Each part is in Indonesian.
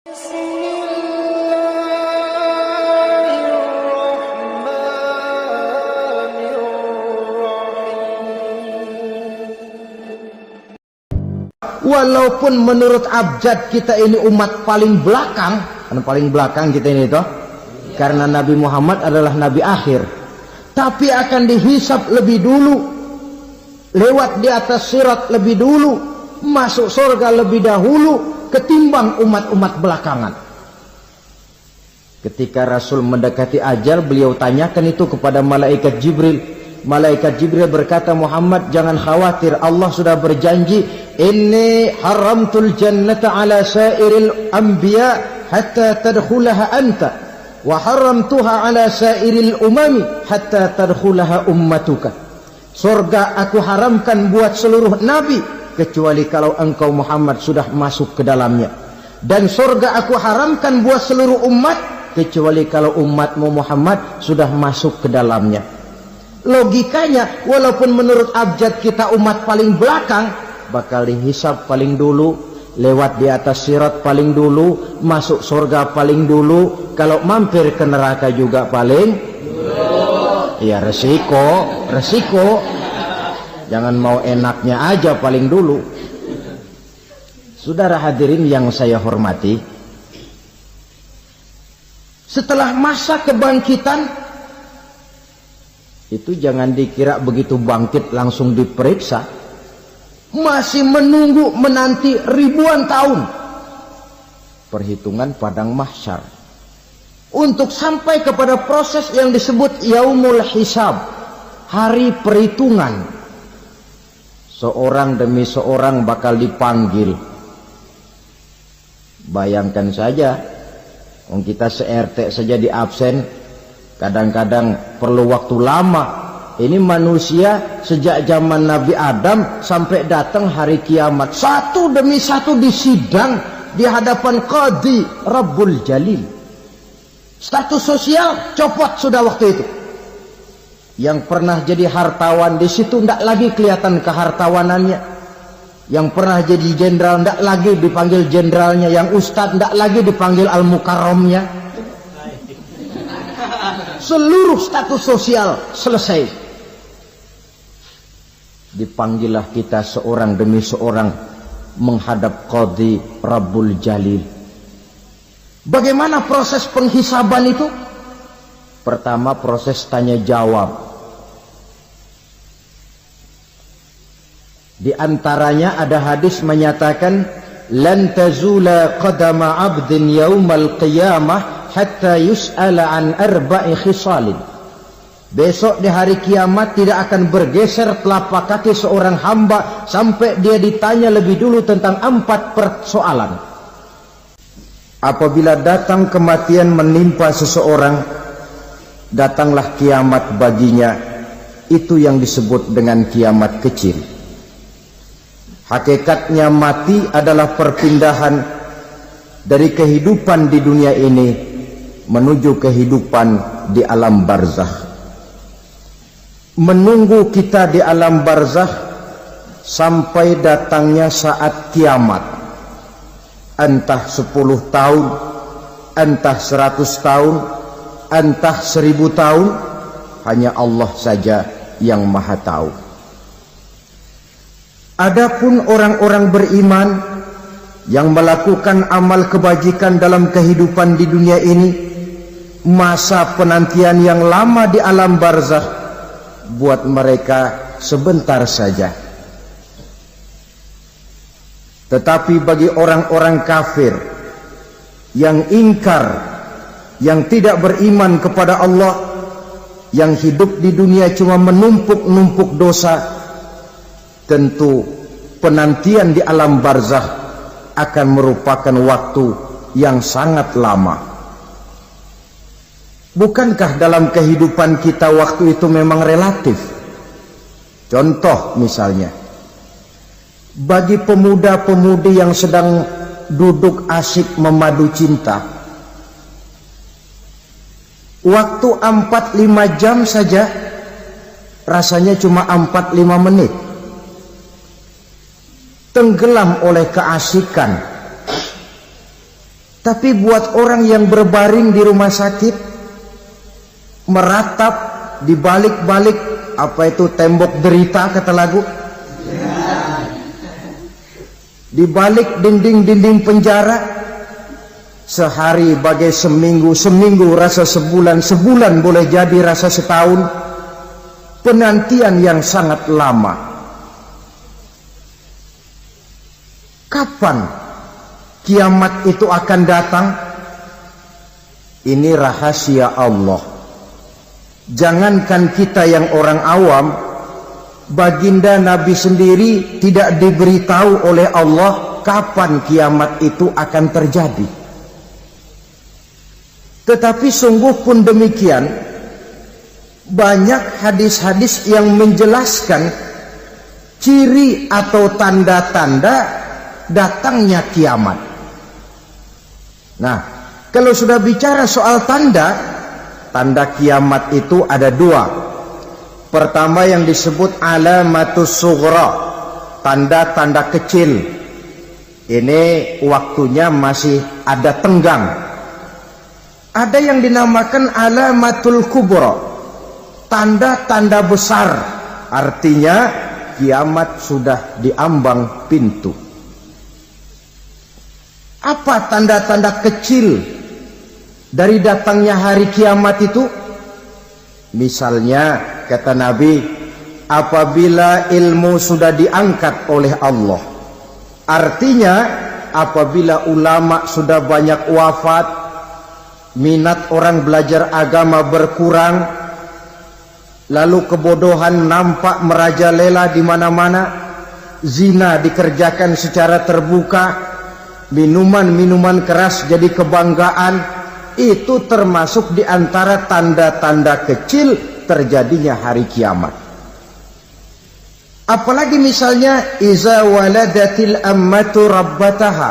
Walaupun menurut abjad kita ini umat paling belakang, karena paling belakang kita ini toh, karena Nabi Muhammad adalah Nabi akhir, tapi akan dihisap lebih dulu, lewat di atas sirat lebih dulu, masuk surga lebih dahulu ketimbang umat-umat belakangan. Ketika Rasul mendekati ajal, beliau tanyakan itu kepada malaikat Jibril. Malaikat Jibril berkata, Muhammad jangan khawatir, Allah sudah berjanji, inni haramtul jannata ala sairil anbiya hatta tadkhulaha anta wa haramtuha ala sairil umami hatta tadkhulaha ummatuka. Surga aku haramkan buat seluruh nabi kecuali kalau engkau Muhammad sudah masuk ke dalamnya, dan surga aku haramkan buat seluruh umat kecuali kalau umatmu Muhammad sudah masuk ke dalamnya. Logikanya, walaupun menurut abjad kita umat paling belakang, bakal dihisab paling dulu, lewat di atas sirat paling dulu, masuk surga paling dulu, kalau mampir ke neraka juga paling dulu. Ya resiko. Jangan mau enaknya aja paling dulu. Saudara hadirin yang saya hormati, setelah masa kebangkitan itu jangan dikira begitu bangkit langsung diperiksa, masih menunggu menanti ribuan tahun perhitungan padang mahsyar untuk sampai kepada proses yang disebut yaumul hisab, hari perhitungan. Seorang demi seorang bakal dipanggil. Bayangkan saja, kita se-RT saja di absen, kadang-kadang perlu waktu lama. Ini manusia sejak zaman Nabi Adam sampai datang hari kiamat, satu demi satu disidang di hadapan Qadhi Rabbul Jalil. Status sosial copot sudah waktu itu. Yang pernah jadi hartawan di situ tidak lagi kelihatan kehartawanannya. Yang pernah jadi jenderal tidak lagi dipanggil jenderalnya. Yang ustadz tidak lagi dipanggil al-mukarramnya. Seluruh status sosial selesai. Dipanggillah kita seorang demi seorang menghadap Qadhi Rabbul Jalil. Bagaimana proses penghisaban itu? Pertama, proses tanya jawab. Di antaranya ada hadis menyatakan, lan tazula qadama 'abdin yaumal qiyamah hatta yus'ala an arba'i khisalin. Besok di hari kiamat tidak akan bergeser telapak kaki seorang hamba sampai dia ditanya lebih dulu tentang 4 persoalan. Apabila datang kematian menimpa seseorang, datanglah kiamat baginya. Itu yang disebut dengan kiamat kecil. Hakikatnya mati adalah perpindahan dari kehidupan di dunia ini menuju kehidupan di alam barzakh. Menunggu kita di alam barzakh sampai datangnya saat kiamat. Entah 10 tahun, entah 100 tahun, entah 1000 tahun, hanya Allah saja yang maha tahu. Adapun orang-orang beriman yang melakukan amal kebajikan dalam kehidupan di dunia ini, masa penantian yang lama di alam barzakh buat mereka sebentar saja. Tetapi bagi orang-orang kafir yang ingkar, yang tidak beriman kepada Allah, yang hidup di dunia cuma menumpuk-numpuk dosa, tentu penantian di alam barzakh akan merupakan waktu yang sangat lama. Bukankah dalam kehidupan kita waktu itu memang relatif? Contoh misalnya, bagi pemuda-pemudi yang sedang duduk asik memadu cinta, waktu 4-5 jam saja rasanya cuma 4-5 menit. Tenggelam oleh keasikan, Tapi buat orang yang berbaring di rumah sakit, meratap di balik-balik apa itu tembok derita kata lagu, di balik dinding-dinding penjara, sehari bagai seminggu, seminggu rasa sebulan, sebulan boleh jadi rasa setahun, penantian yang sangat lama. Kapan kiamat itu akan datang? Ini rahasia Allah. Jangankan kita yang orang awam, baginda Nabi sendiri tidak diberitahu oleh Allah kapan kiamat itu akan terjadi. Tetapi sungguh pun demikian, banyak hadis-hadis yang menjelaskan ciri atau tanda-tanda datangnya kiamat. Nah, kalau sudah bicara soal tanda, tanda kiamat itu ada dua. Pertama yang disebut alamatus sughra, tanda-tanda kecil. Ini waktunya masih ada tenggang. Ada yang dinamakan alamatul kubra, tanda-tanda besar. Artinya kiamat sudah diambang pintu. Apa tanda-tanda kecil dari datangnya hari kiamat itu? Misalnya kata Nabi, apabila ilmu sudah diangkat oleh Allah, artinya apabila ulama sudah banyak wafat, minat orang belajar agama berkurang, lalu kebodohan nampak merajalela di mana-mana, zina dikerjakan secara terbuka, minuman-minuman keras jadi kebanggaan, itu termasuk di antara tanda-tanda kecil terjadinya hari kiamat. Apalagi misalnya iza waladatil ammatu rabbataha,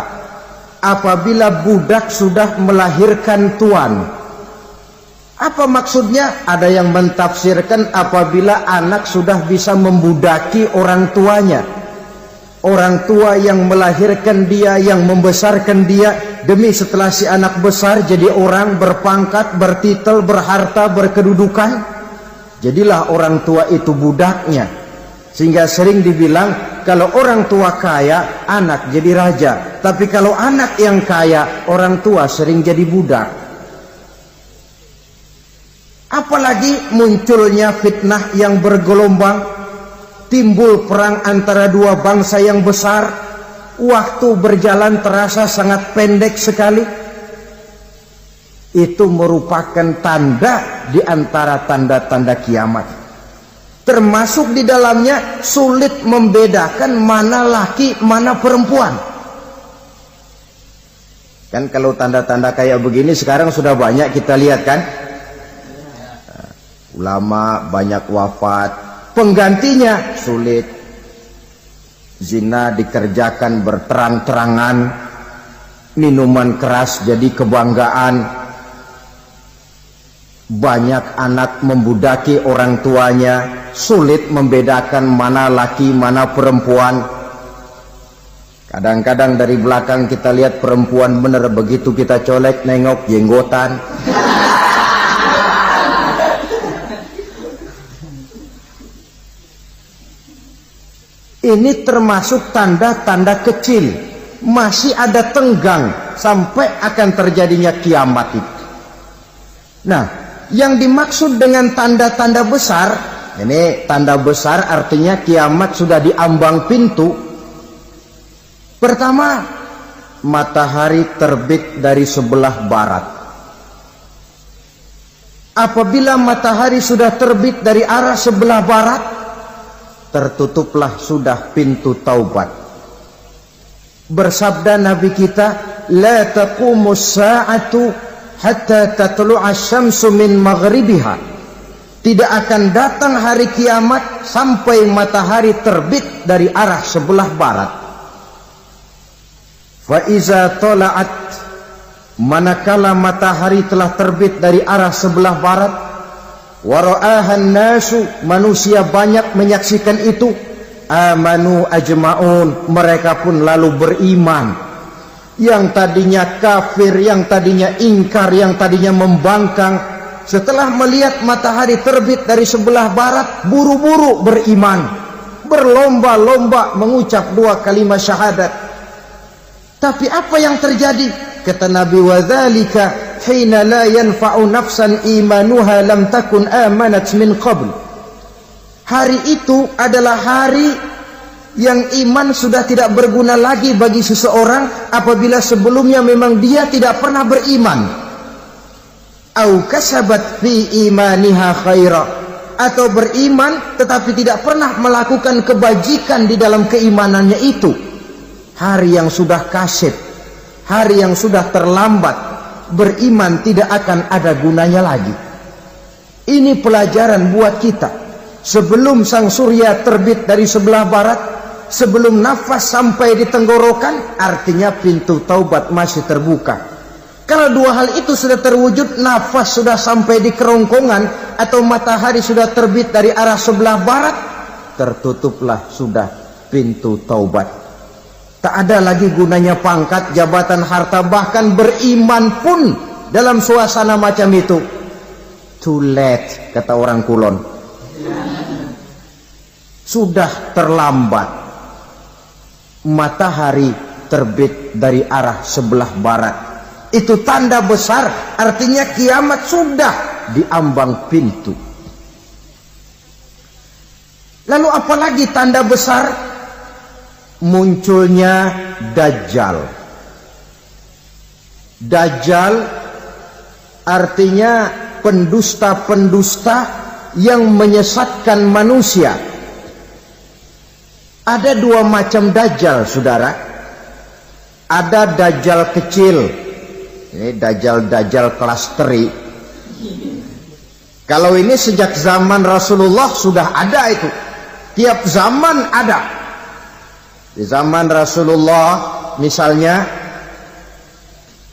apabila budak sudah melahirkan tuan. Apa maksudnya? Ada yang mentafsirkan apabila anak sudah bisa membudaki orang tuanya. Orang tua yang melahirkan dia, yang membesarkan dia, demi setelah si anak besar jadi orang berpangkat, bertitel, berharta, berkedudukan, jadilah orang tua itu budaknya. Sehingga sering dibilang kalau orang tua kaya, anak jadi raja. Tapi kalau anak yang kaya, orang tua sering jadi budak. Apalagi munculnya fitnah yang bergelombang, timbul perang antara dua bangsa yang besar, waktu berjalan terasa sangat pendek sekali. Itu merupakan tanda di antara tanda-tanda kiamat. Termasuk di dalamnya sulit membedakan mana laki, mana perempuan. Kan kalau tanda-tanda kayak begini sekarang sudah banyak kita lihat kan. Ulama banyak wafat, penggantinya sulit. Zina dikerjakan berterang-terangan, minuman keras jadi kebanggaan, banyak anak membudaki orang tuanya, sulit membedakan mana laki mana perempuan. Kadang-kadang dari belakang kita lihat perempuan bener, begitu kita colek nengok jenggotan. Ini termasuk tanda-tanda kecil, masih ada tenggang sampai akan terjadinya kiamat itu. Nah, yang dimaksud dengan tanda-tanda besar, ini tanda besar artinya kiamat sudah diambang pintu. Pertama, matahari terbit dari sebelah barat. Apabila matahari sudah terbit dari arah sebelah barat, tertutuplah sudah pintu taubat. Bersabda Nabi kita, la taqumus sa'atu hatta tatlu'a syamsu min maghribiha. Tidak akan datang hari kiamat sampai matahari terbit dari arah sebelah barat. Fa iza tala'at, manakala matahari telah terbit dari arah sebelah barat, wara'ahan nasu, manusia banyak menyaksikan itu, amanu ajma'un, mereka pun lalu beriman. yang tadinya kafir, yang tadinya ingkar, yang tadinya membangkang, setelah melihat matahari terbit dari sebelah barat, buru-buru beriman, berlomba-lomba mengucap 2 kalimat syahadat. Tapi apa yang terjadi? Kata Nabi, wadzalika hina la yanfa'u nafsan imanuha lam takun amanat min qabl. Hari itu adalah hari yang iman sudah tidak berguna lagi bagi seseorang apabila sebelumnya memang dia tidak pernah beriman. Au kasabat fi imaniha khaira, atau beriman tetapi tidak pernah melakukan kebajikan di dalam keimanannya itu. Hari yang sudah kasib, hari yang sudah terlambat, beriman tidak akan ada gunanya lagi. Ini pelajaran buat kita. Sebelum sang surya terbit dari sebelah barat, sebelum nafas sampai di tenggorokan, artinya pintu taubat masih terbuka. Kalau 2 hal itu sudah terwujud, nafas sudah sampai di kerongkongan atau matahari sudah terbit dari arah sebelah barat, tertutuplah sudah pintu taubat. Tak ada lagi gunanya pangkat, jabatan, harta, bahkan beriman pun dalam suasana macam itu. Too late, kata orang Kulon. Sudah terlambat. Matahari terbit dari arah sebelah barat. Itu tanda besar, artinya kiamat sudah di ambang pintu. Lalu apalagi tanda besar? Munculnya Dajjal. Dajjal artinya pendusta-pendusta yang menyesatkan manusia. Ada 2 macam Dajjal, saudara. Ada Dajjal kecil. Ini Dajjal kelas teri. Kalau ini sejak zaman Rasulullah sudah ada itu. Tiap zaman ada. Di zaman Rasulullah misalnya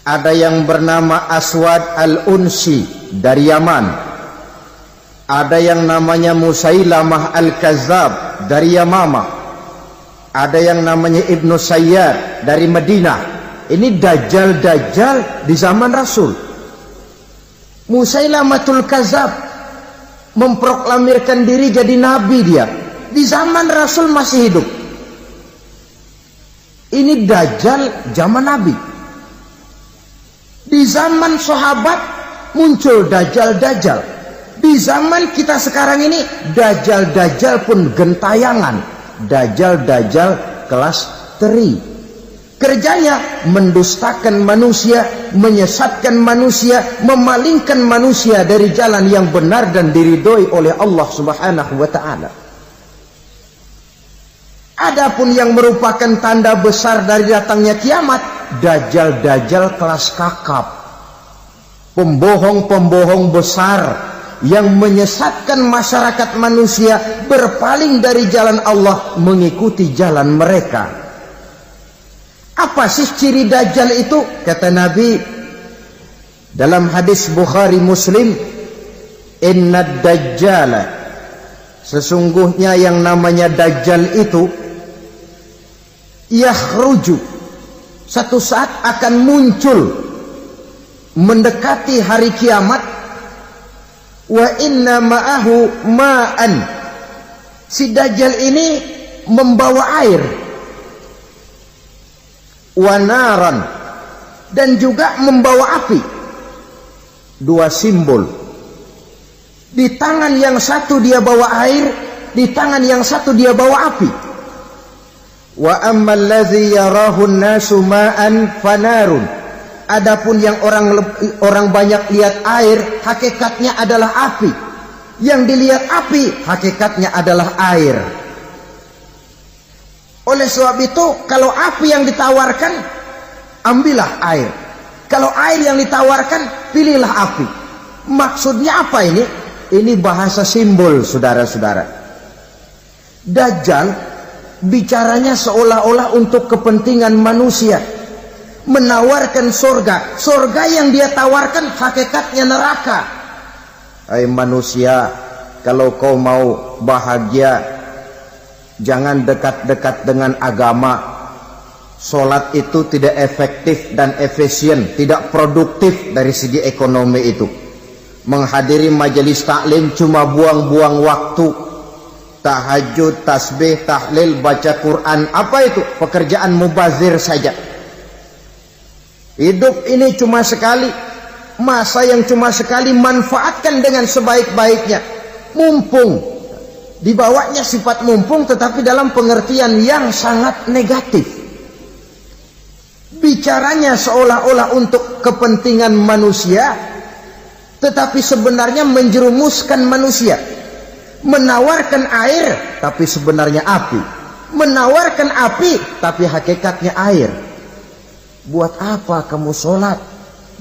ada yang bernama Aswad al-Unsi dari Yaman. Ada yang namanya Musailamah al-Kazzab dari Yamama. Ada yang namanya Ibnu Sayyad dari Madinah. Ini Dajjal di zaman Rasul. Musailamatul Kazzab memproklamirkan diri jadi nabi dia. Di zaman Rasul masih hidup. Ini Dajjal zaman Nabi. Di zaman sahabat muncul Dajjal. Di zaman kita sekarang ini Dajjal pun gentayangan. Dajjal kelas teri. Kerjanya mendustakan manusia, menyesatkan manusia, memalingkan manusia dari jalan yang benar dan diridhoi oleh Allah Subhanahu wa taala. Adapun yang merupakan tanda besar dari datangnya kiamat, Dajjal kelas kakap. Pembohong-pembohong besar yang menyesatkan masyarakat manusia berpaling dari jalan Allah mengikuti jalan mereka. Apa sih ciri Dajjal itu? Kata Nabi dalam hadis Bukhari Muslim, Innad Dajjala, sesungguhnya yang namanya Dajjal itu yakhruju, satu saat akan muncul mendekati hari kiamat. Wa inna ma'ahu ma'an, si Dajjal ini membawa air. Wanaran, dan juga membawa api. 2 simbol. Di tangan yang satu dia bawa air, di tangan yang satu dia bawa api. Wa ammal ladzi yarahu an-nasu ma'an fanarun. Adapun yang orang banyak lihat air, hakikatnya adalah api. Yang dilihat api, hakikatnya adalah air. Oleh sebab itu, kalau api yang ditawarkan, ambillah air. Kalau air yang ditawarkan, pilihlah api. Maksudnya apa ini? Ini bahasa simbol, saudara-saudara. Dajjal bicaranya seolah-olah untuk kepentingan manusia. Menawarkan surga. Surga yang dia tawarkan hakikatnya neraka. Hai manusia, kalau kau mau bahagia, jangan dekat-dekat dengan agama. Sholat itu tidak efektif dan efisien, tidak produktif dari segi ekonomi itu. Menghadiri majelis taklim cuma buang-buang waktu. Tahajud, tasbih, tahlil, baca Quran, apa itu? Pekerjaan mubazir saja. Hidup ini cuma sekali, masa yang cuma sekali, manfaatkan dengan sebaik-baiknya. Mumpung, dibawanya sifat mumpung tetapi dalam pengertian yang sangat negatif. Bicaranya seolah-olah untuk kepentingan manusia, tetapi sebenarnya menjerumuskan manusia. Menawarkan air, tapi sebenarnya api. Menawarkan api, tapi hakikatnya air. Buat apa kamu sholat?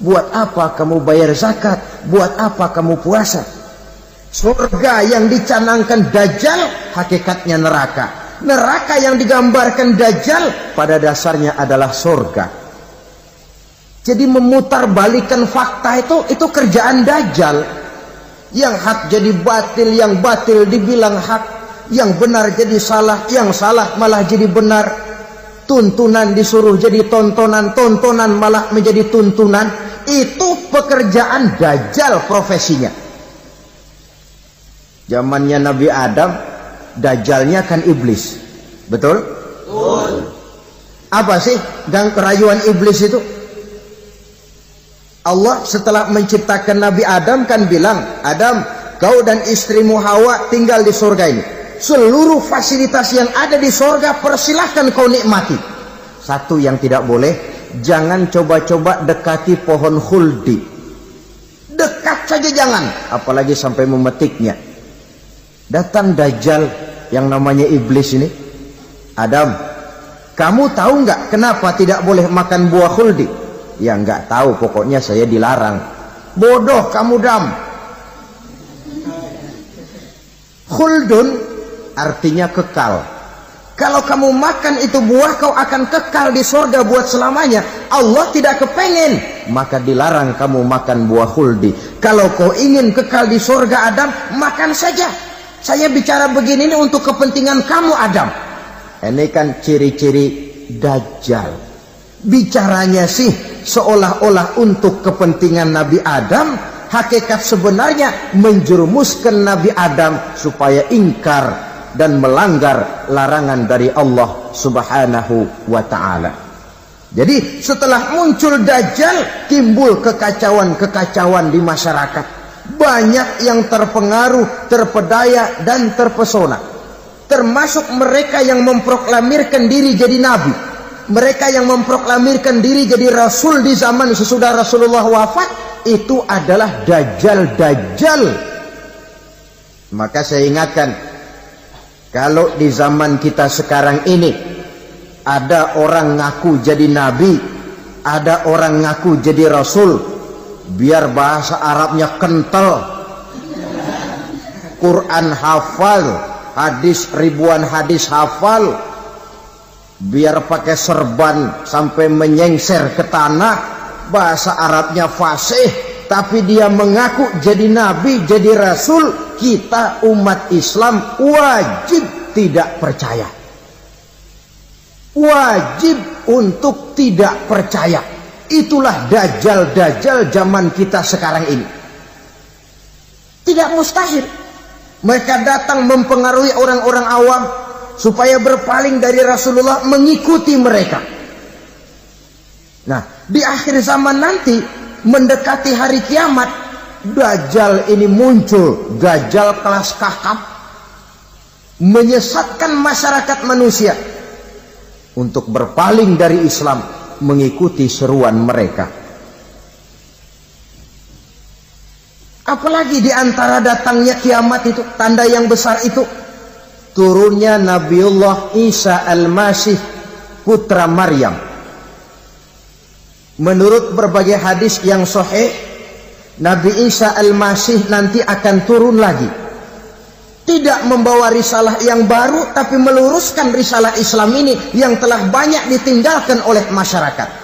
Buat apa kamu bayar zakat? Buat apa kamu puasa? Surga yang dicanangkan Dajjal, hakikatnya neraka. Neraka yang digambarkan Dajjal, pada dasarnya adalah surga. Jadi memutarbalikkan fakta itu kerjaan Dajjal. Yang hak jadi batil, yang batil dibilang hak, yang benar jadi salah, yang salah malah jadi benar. Tuntunan disuruh jadi tontonan, tontonan malah menjadi tuntunan. Itu pekerjaan Dajjal profesinya. Zamannya Nabi Adam, Dajjalnya kan iblis. Betul? Betul. Apa sih gang kerayuan iblis itu? Allah setelah menciptakan Nabi Adam kan bilang, Adam, kau dan istrimu Hawa tinggal di surga ini. Seluruh fasilitas yang ada di surga persilahkan kau nikmati. Satu yang tidak boleh, jangan coba-coba dekati pohon khuldi. Dekat saja jangan, apalagi sampai memetiknya. Datang Dajjal yang namanya iblis ini. Adam, kamu tahu nggak kenapa tidak boleh makan buah khuldi? Ya nggak tahu, pokoknya saya dilarang. Bodoh kamu Dam. Khuldun artinya kekal. Kalau kamu makan itu buah, kau akan kekal di surga buat selamanya. Allah tidak kepengen, maka dilarang kamu makan buah khuldi. Kalau kau ingin kekal di surga Adam, makan saja. Saya bicara begini ini untuk kepentingan kamu Adam. Ini kan ciri-ciri Dajjal. Bicaranya sih seolah-olah untuk kepentingan Nabi Adam, hakikat sebenarnya menjerumuskan Nabi Adam supaya ingkar dan melanggar larangan dari Allah Subhanahu wa ta'ala. Jadi setelah muncul Dajjal, timbul kekacauan-kekacauan di masyarakat. Banyak yang terpengaruh, terpedaya dan terpesona. Termasuk mereka yang memproklamirkan diri jadi nabi. Mereka yang memproklamirkan diri jadi rasul di zaman sesudah Rasulullah wafat, itu adalah Dajjal-Dajjal. Maka saya ingatkan, kalau di zaman kita sekarang ini ada orang ngaku jadi nabi, ada orang ngaku jadi rasul, biar bahasa Arabnya kental, Quran hafal, hadis ribuan hadis hafal, biar pakai serban sampai menyengser ke tanah, bahasa Arabnya fasih, tapi dia mengaku jadi nabi, jadi rasul, kita umat Islam wajib tidak percaya. Wajib untuk tidak percaya. Itulah Dajjal-Dajjal zaman kita sekarang ini. Tidak mustahil mereka datang mempengaruhi orang-orang awam supaya berpaling dari Rasulullah, mengikuti mereka. Nah, di akhir zaman nanti, mendekati hari kiamat, Dajjal ini muncul. Dajjal kelas kakap, menyesatkan masyarakat manusia untuk berpaling dari Islam, mengikuti seruan mereka. Apalagi di antara datangnya kiamat itu, tanda yang besar itu, turunnya Nabiullah Isa Al-Masih, putra Maryam. Menurut berbagai hadis yang sahih, Nabi Isa Al-Masih nanti akan turun lagi. Tidak membawa risalah yang baru, tapi meluruskan risalah Islam ini yang telah banyak ditinggalkan oleh masyarakat.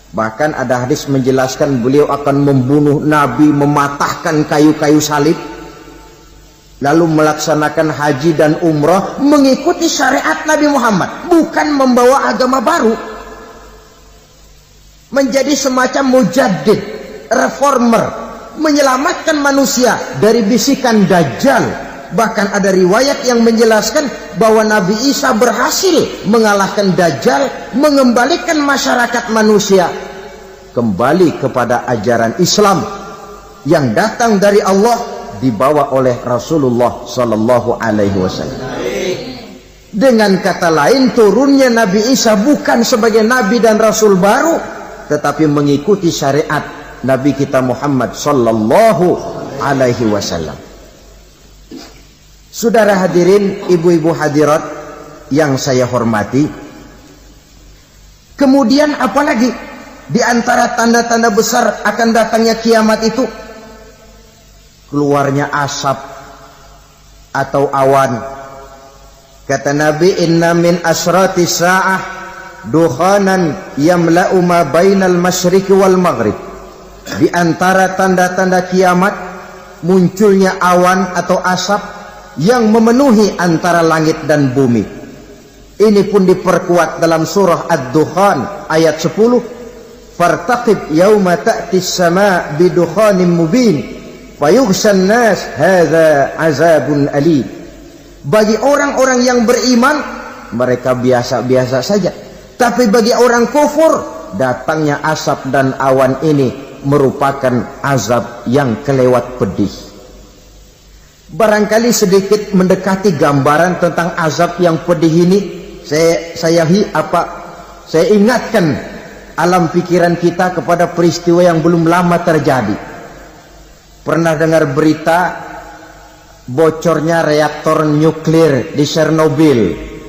Bahkan ada hadis menjelaskan beliau akan membunuh Nabi, mematahkan kayu-kayu salib. lalu melaksanakan haji dan umrah mengikuti syariat Nabi Muhammad, bukan membawa agama baru, menjadi semacam mujaddid, reformer, menyelamatkan manusia dari bisikan Dajjal. Bahkan ada riwayat yang menjelaskan bahwa Nabi Isa berhasil mengalahkan Dajjal, mengembalikan masyarakat manusia kembali kepada ajaran Islam yang datang dari Allah, dibawa oleh Rasulullah sallallahu alaihi wasallam. Dengan kata lain, turunnya Nabi Isa bukan sebagai nabi dan rasul baru, tetapi mengikuti syariat Nabi kita Muhammad sallallahu alaihi wasallam. Saudara hadirin, ibu-ibu hadirat yang saya hormati, kemudian apalagi di antara tanda-tanda besar akan datangnya kiamat itu? Keluarnya asap atau awan. Kata Nabi, inna min asrati sa'ah dukhanan yamla'u ma bainal masyriqi wal maghrib. Di antara tanda-tanda kiamat munculnya awan atau asap yang memenuhi antara langit dan bumi. Ini pun diperkuat dalam surah Ad-Dukhan ayat 10. Fartaqib yauma ta'ti as-sama' bidukhanin mubin fayughshan nas hadza azabun alim. Bagi orang-orang yang beriman, mereka biasa-biasa saja. Tapi bagi orang kufur, datangnya asap dan awan ini merupakan azab yang kelewat pedih. Barangkali sedikit mendekati gambaran tentang azab yang pedih ini, saya ingatkan alam pikiran kita kepada peristiwa yang belum lama terjadi. Pernah dengar berita bocornya reaktor nuklir di Chernobyl,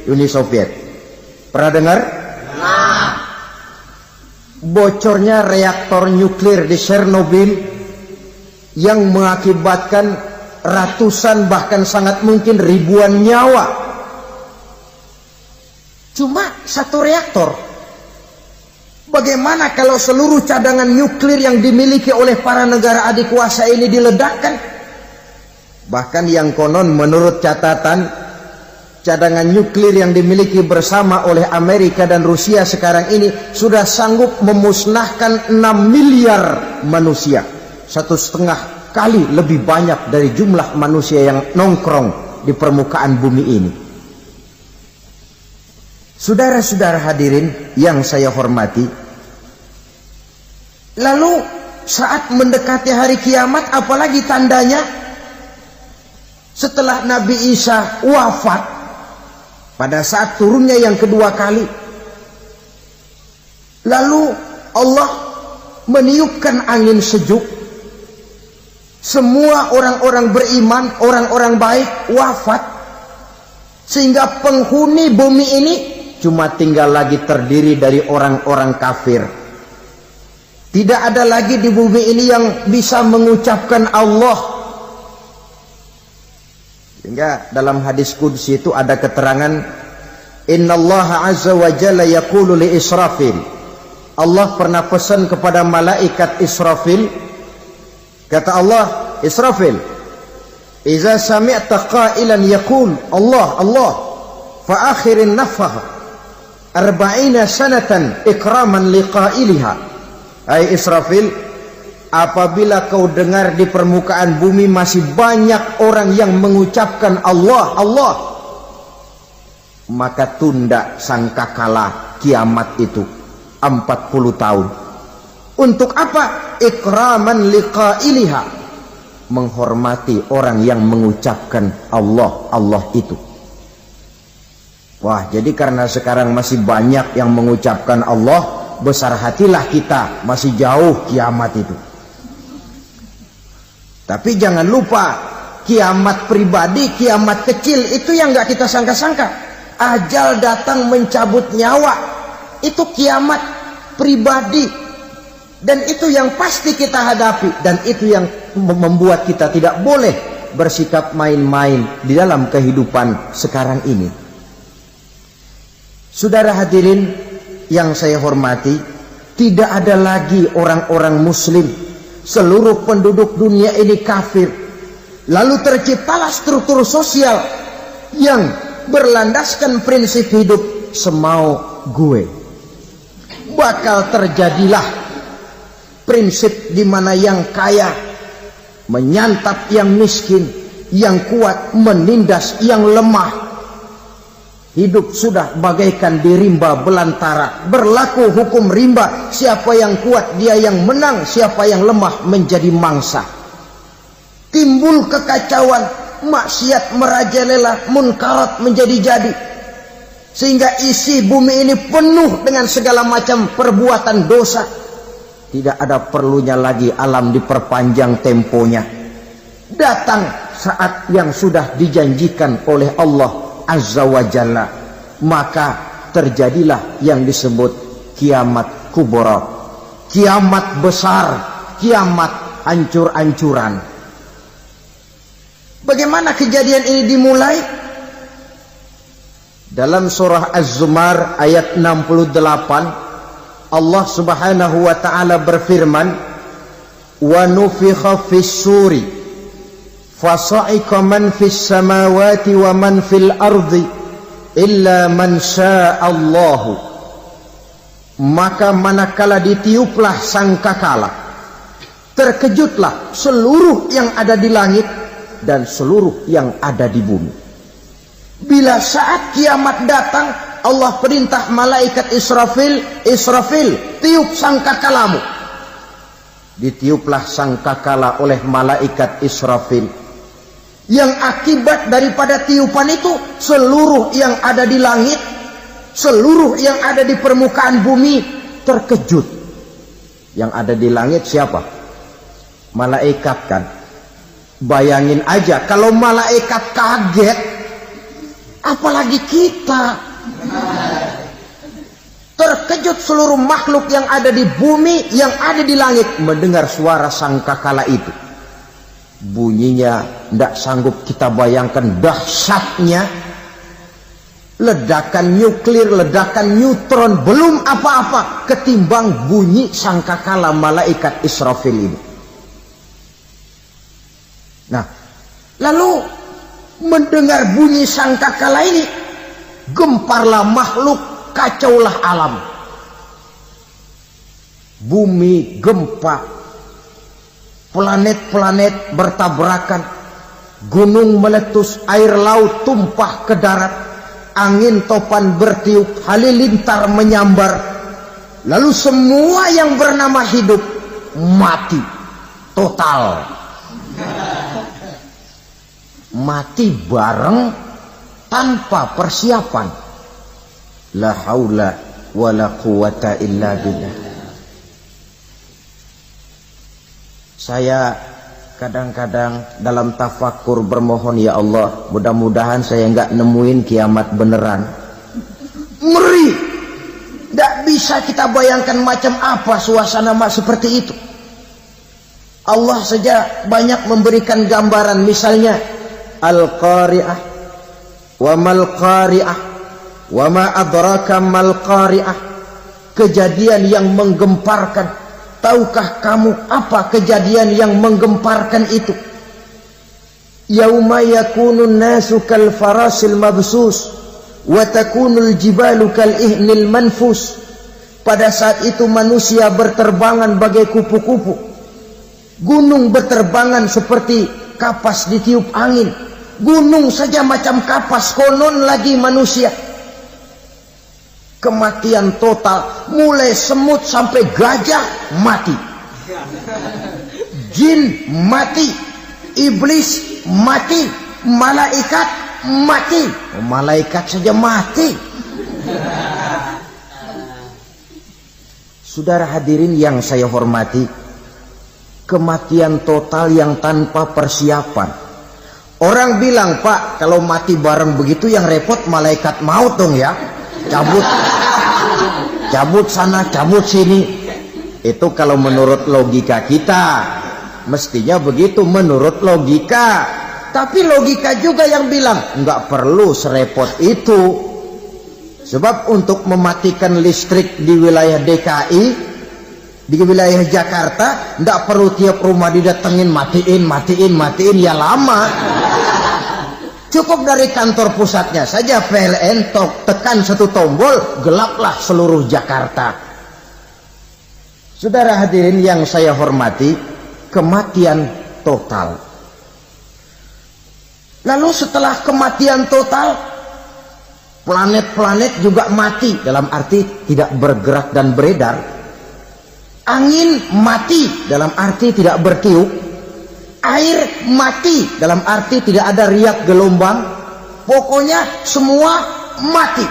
Uni Soviet? Pernah dengar? Nah. Bocornya reaktor nuklir di Chernobyl yang mengakibatkan ratusan bahkan sangat mungkin ribuan nyawa. Cuma satu reaktor. Bagaimana kalau seluruh cadangan nuklir yang dimiliki oleh para negara adik kuasa ini diledakkan? Bahkan yang konon menurut catatan, cadangan nuklir yang dimiliki bersama oleh Amerika dan Rusia sekarang ini sudah sanggup memusnahkan 6 miliar manusia. 1,5 kali lebih banyak dari jumlah manusia yang nongkrong di permukaan bumi ini. Saudara-saudara hadirin yang saya hormati, lalu saat mendekati hari kiamat, apalagi tandanya? Setelah Nabi Isa wafat, pada saat turunnya yang kedua kali, lalu Allah meniupkan angin sejuk. Semua orang-orang beriman, orang-orang baik wafat, sehingga penghuni bumi ini cuma tinggal lagi terdiri dari orang-orang kafir. Tidak ada lagi di bumi ini yang bisa mengucapkan Allah. Sehingga dalam hadis qudsi itu ada keterangan, innallaha azza wa jalla yaqulu li Israfil. Allah pernah pesan kepada malaikat Israfil. Kata Allah, Israfil, iza sami'ta qailan yaqul Allah Allah fa akhirin nafah 40 sanatan ikraman liqailiha. Hai Israfil, apabila kau dengar di permukaan bumi masih banyak orang yang mengucapkan Allah Allah, maka tunda sangkakala kiamat itu 40 tahun. Untuk apa? Ikraman liqailiha, menghormati orang yang mengucapkan Allah Allah itu. Wah, jadi karena sekarang masih banyak yang mengucapkan Allah, besar hatilah kita, masih jauh kiamat itu. Tapi jangan lupa, kiamat pribadi, kiamat kecil itu yang gak kita sangka-sangka. Ajal datang mencabut nyawa, itu kiamat pribadi. Dan itu yang pasti kita hadapi, dan itu yang membuat kita tidak boleh bersikap main-main di dalam kehidupan sekarang ini. Saudara hadirin yang saya hormati, tidak ada lagi orang-orang muslim, seluruh penduduk dunia ini kafir, Lalu terciptalah struktur sosial yang berlandaskan prinsip hidup semau gue. Bakal terjadilah prinsip di mana yang kaya menyantap yang miskin, yang kuat menindas yang lemah. Hidup sudah bagaikan di rimba belantara. Berlaku hukum rimba. Siapa yang kuat dia yang menang, siapa yang lemah menjadi mangsa. Timbul kekacauan, maksiat merajalela, munkarat menjadi-jadi. Sehingga isi bumi ini penuh dengan segala macam perbuatan dosa. Tidak ada perlunya lagi alam diperpanjang temponya. Datang saat yang sudah dijanjikan oleh Allah Azza wa Jalla, maka terjadilah yang disebut kiamat kubra, kiamat besar, kiamat hancur-hancuran. Bagaimana kejadian ini dimulai? Dalam surah Az-Zumar ayat 68, Allah Subhanahu wa taala berfirman, "Wa nufikha fis-suri fasa'iqa man fis samawati wa man fil ardi illa man sya'allahu." Maka manakala ditiuplah sangkakala, terkejutlah seluruh yang ada di langit dan seluruh yang ada di bumi. Bila saat kiamat datang, Allah perintah malaikat Israfil, "Israfil, tiup sangkakalamu." Ditiuplah sangkakala oleh malaikat Israfil. Yang akibat daripada tiupan itu, seluruh yang ada di langit, seluruh yang ada di permukaan bumi terkejut. Yang ada di langit siapa? Malaikat kan. Bayangin aja kalau malaikat kaget, apalagi kita. Terkejut seluruh makhluk yang ada di bumi, yang ada di langit mendengar suara sangkakala itu. Bunyinya tidak sanggup kita bayangkan dahsyatnya. Ledakan nuklir, ledakan neutron, belum apa-apa ketimbang bunyi sangkakala malaikat Israfil ini. Nah, lalu mendengar bunyi sangkakala ini, gemparlah makhluk, kacaulah alam. Bumi gempa, planet-planet bertabrakan, gunung meletus, air laut tumpah ke darat, angin topan bertiup, halilintar menyambar. Lalu semua yang bernama hidup mati total. Mati bareng tanpa persiapan. La haula wa la quwata illa billah. Saya kadang-kadang dalam tafakur bermohon, ya Allah, mudah-mudahan saya enggak nemuin kiamat beneran. Ngeri. Tidak bisa kita bayangkan macam apa suasana seperti itu. Allah saja banyak memberikan gambaran, misalnya Al-Qari'ah, wa mal qari'ah, wa ma adraka mal qari'ah. Kejadian yang menggemparkan. Tahukah kamu apa kejadian yang menggemparkan itu? Yauma yakunun nasu kal farasil mabsus wa takunul jibalu kal ihnil manfus. Pada saat itu manusia berterbangan bagai kupu-kupu. Gunung berterbangan seperti kapas ditiup angin. Gunung saja macam kapas, konon lagi manusia. Kematian total, mulai semut sampai gajah mati, jin mati, iblis mati, malaikat mati. Malaikat saja mati. Saudara hadirin yang saya hormati, kematian total yang tanpa persiapan. Orang bilang, Pak, kalau mati bareng begitu yang repot malaikat maut dong ya. Cabut sana, cabut sini. Itu kalau menurut logika kita, mestinya begitu menurut logika. Tapi logika juga yang bilang nggak perlu serepot itu. Sebab untuk mematikan listrik di wilayah DKI Di wilayah Jakarta ndak perlu tiap rumah didatengin matiin ya lama. Cukup dari kantor pusatnya saja PLN tekan satu tombol, gelaplah seluruh Jakarta. Saudara hadirin yang saya hormati, kematian total. Lalu setelah kematian total, planet-planet juga mati, dalam arti tidak bergerak dan beredar. Angin mati, dalam arti tidak bertiup. Air mati, dalam arti tidak ada riak gelombang. Pokoknya semua mati.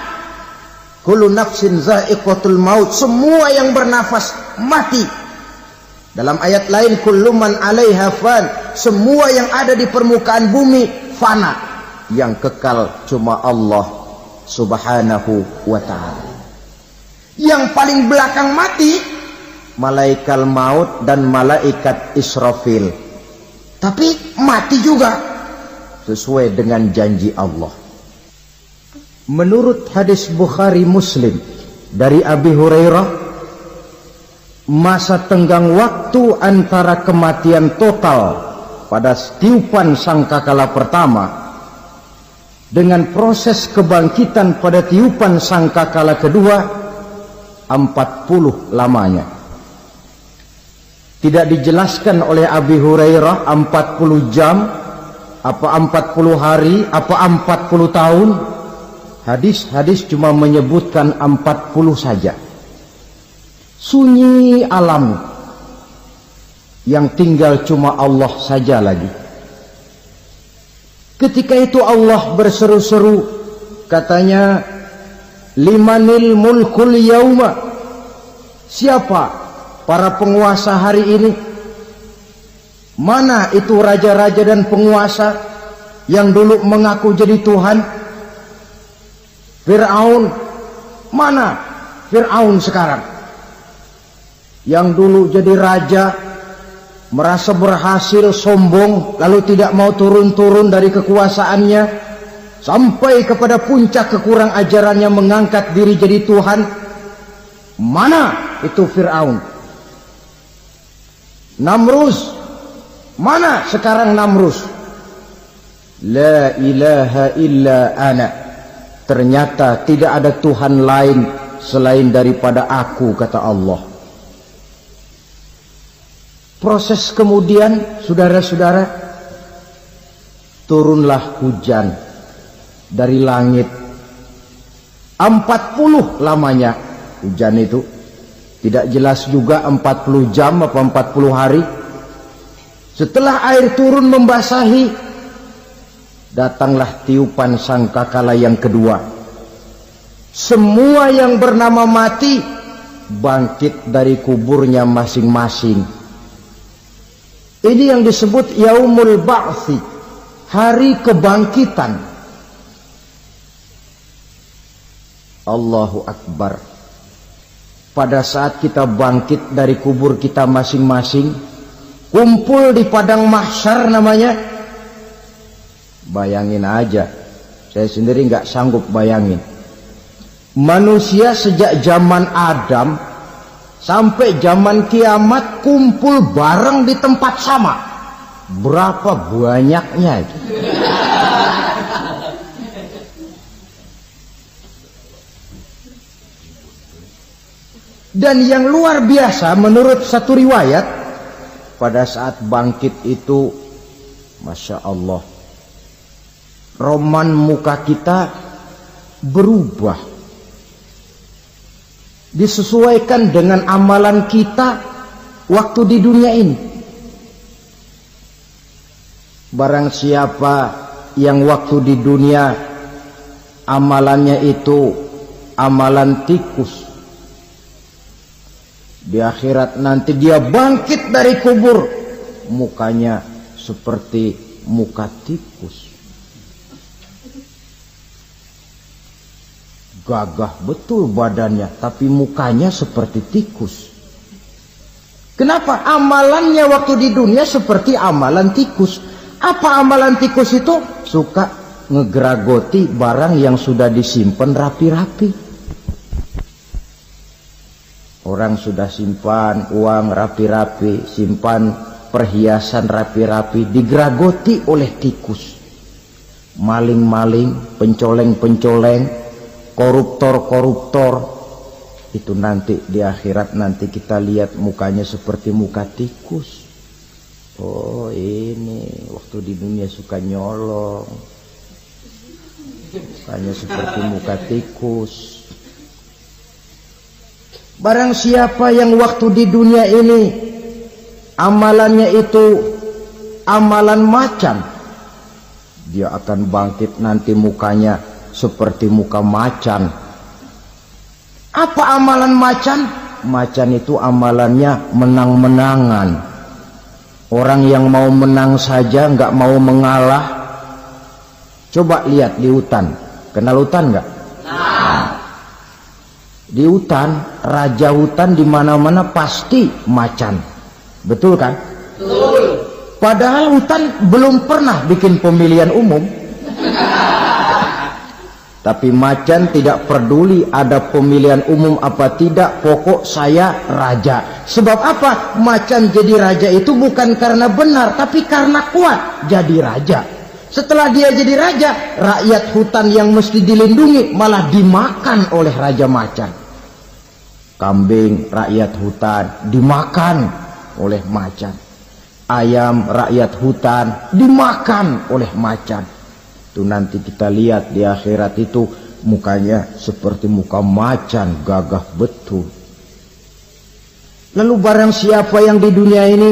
Kullu nafsin za'iqatul maut, semua yang bernafas mati. Dalam ayat lain, kullu man 'alaiha fan, semua yang ada di permukaan bumi fana. Yang kekal cuma Allah Subhanahu wa ta'ala. Yang paling belakang mati malaikat maut dan malaikat Israfil. Tapi mati juga sesuai dengan janji Allah. Menurut hadis Bukhari Muslim dari Abi Hurairah, masa tenggang waktu antara kematian total pada tiupan sangkakala pertama dengan proses kebangkitan pada tiupan sangkakala kedua 40 lamanya. Tidak dijelaskan oleh Abi Hurairah 40 jam, apa 40 hari, apa 40 tahun. Hadis-hadis cuma menyebutkan 40 saja. Sunyi alam, yang tinggal cuma Allah saja lagi. Ketika itu Allah berseru-seru, katanya, limanil mulkul yauma, siapa para penguasa hari ini? Mana itu raja-raja dan penguasa yang dulu mengaku jadi Tuhan? Fir'aun, mana Fir'aun sekarang? Yang dulu jadi raja, merasa berhasil, sombong, lalu tidak mau turun-turun dari kekuasaannya, sampai kepada puncak kekurang ajarannya mengangkat diri jadi Tuhan. Mana itu Fir'aun? Namrus, mana sekarang Namrus? La ilaha illa ana, ternyata tidak ada Tuhan lain selain daripada aku, kata Allah. Proses kemudian, saudara-saudara, turunlah hujan dari langit. 40 lamanya hujan itu. Tidak jelas juga 40 jam apa 40 hari. Setelah air turun membasahi, datanglah tiupan sangkakala yang kedua. Semua yang bernama mati bangkit dari kuburnya masing-masing. Ini yang disebut Yaumul Ba'thi, hari kebangkitan. Allahu Akbar. Pada saat kita bangkit dari kubur kita masing-masing, kumpul di padang mahsyar namanya. Bayangin aja, saya sendiri nggak sanggup bayangin. Manusia sejak zaman Adam sampai zaman kiamat kumpul bareng di tempat sama. Berapa banyaknya itu? Dan yang luar biasa, menurut satu riwayat, pada saat bangkit itu, Masya Allah, roman muka kita berubah, disesuaikan dengan amalan kita waktu di dunia ini. Barang siapa yang waktu di dunia amalannya itu amalan tikus, di akhirat nanti dia bangkit dari kubur, mukanya seperti muka tikus. Gagah betul badannya, tapi mukanya seperti tikus. Kenapa? Amalannya waktu di dunia seperti amalan tikus. Apa amalan tikus itu? Suka ngegeragoti barang yang sudah disimpan rapi-rapi. Orang sudah simpan uang rapi-rapi, simpan perhiasan rapi-rapi, digeragoti oleh tikus. Maling-maling, pencoleng-pencoleng, koruptor-koruptor. Itu nanti di akhirat nanti kita lihat mukanya seperti muka tikus. Oh ini waktu di dunia suka nyolong, mukanya seperti muka tikus. Barang siapa yang waktu di dunia ini amalannya itu amalan macan, dia akan bangkit nanti mukanya seperti muka macan. Apa amalan macan? Macan itu amalannya menang-menangan. Orang yang mau menang saja nggak mau mengalah. Coba lihat di hutan. Kenal hutan nggak? Di hutan, raja hutan di mana-mana pasti macan. Betul kan? Betul. Padahal hutan belum pernah bikin pemilihan umum. Tapi macan tidak peduli ada pemilihan umum apa tidak, pokok saya raja. Sebab apa? Macan jadi raja itu bukan karena benar, tapi karena kuat jadi raja. Setelah dia jadi raja, rakyat hutan yang mesti dilindungi malah dimakan oleh raja macan. Kambing rakyat hutan dimakan oleh macan. Ayam rakyat hutan dimakan oleh macan. Itu nanti kita lihat di akhirat itu mukanya seperti muka macan, gagah betul. Lalu barang siapa yang di dunia ini